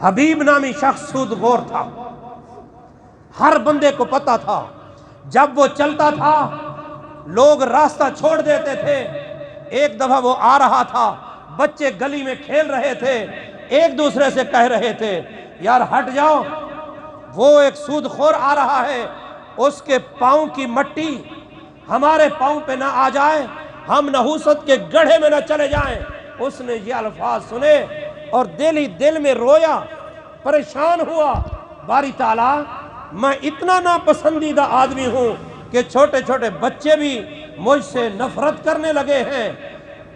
حبیب نامی شخص سود خور تھا، ہر بندے کو پتا تھا، جب وہ چلتا تھا لوگ راستہ چھوڑ دیتے تھے۔ ایک دفعہ وہ آ رہا تھا، بچے گلی میں کھیل رہے تھے، ایک دوسرے سے کہہ رہے تھے یار ہٹ جاؤ، وہ ایک سود خور آ رہا ہے، اس کے پاؤں کی مٹی ہمارے پاؤں پہ نہ آ جائے، ہم نحوست کے گڑھے میں نہ چلے جائیں۔ اس نے یہ الفاظ سنے اور دل ہی دل میں رویا، پریشان ہوا، باری تعالیٰ میں اتنا ناپسندیدہ آدمی ہوں کہ چھوٹے چھوٹے بچے بھی مجھ سے نفرت کرنے لگے ہیں۔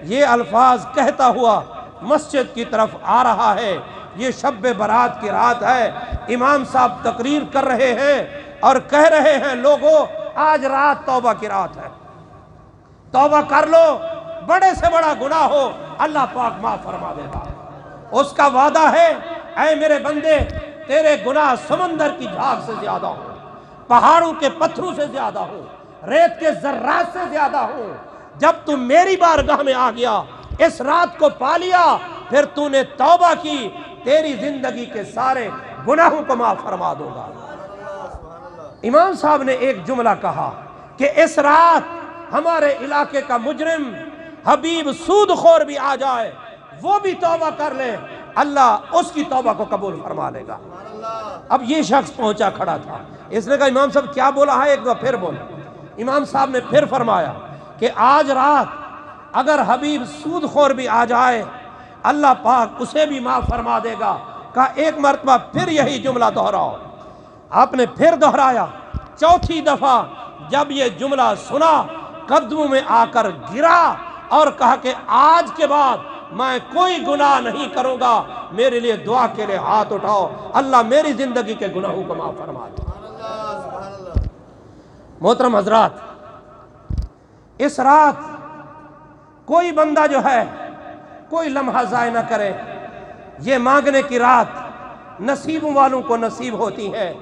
یہ الفاظ کہتا ہوا مسجد کی طرف آ رہا ہے۔ یہ شب برات کی رات ہے، امام صاحب تقریر کر رہے ہیں اور کہہ رہے ہیں لوگوں آج رات توبہ کی رات ہے، توبہ کر لو، بڑے سے بڑا گناہ ہو اللہ پاک معاف فرما دے گا۔ اس کا وعدہ ہے اے میرے بندے تیرے گناہ سمندر کی جھاگ سے زیادہ ہو، پہاڑوں کے پتھروں سے زیادہ ہو، ریت کے ذرات سے زیادہ ہو۔ جب تو میری بارگاہ میں آ گیا، اس رات کو پا لیا، پھر تو نے توبہ کی، تیری زندگی کے سارے گناہوں کو معاف فرما دوں گا۔ امام صاحب نے ایک جملہ کہا کہ اس رات ہمارے علاقے کا مجرم حبیب سود خور بھی آ جائے، وہ بھی توبہ کر لے، اللہ اس کی توبہ کو قبول فرما لے گا۔ اب یہ شخص پہنچا کھڑا تھا، اس نے کہا امام صاحب کیا بولا ہے، ایک دفعہ پھر بولا۔ امام صاحب نے پھر فرمایا کہ آج رات اگر حبیب سود خور بھی آ جائے اللہ پاک اسے بھی معاف فرما دے گا۔ کہا ایک مرتبہ پھر یہی جملہ دہراؤ۔ آپ نے پھر دہرایا، چوتھی دفعہ جب یہ جملہ سنا قدموں میں آ کر گرا اور کہا کہ آج کے بعد میں کوئی گناہ نہیں کروں گا، میرے لیے دعا کے لیے ہاتھ اٹھاؤ، اللہ میری زندگی کے گناہوں کو معاف فرما دے۔ محترم حضرات، اس رات کوئی بندہ جو ہے کوئی لمحہ ضائع نہ کرے، یہ مانگنے کی رات نصیبوں والوں کو نصیب ہوتی ہے۔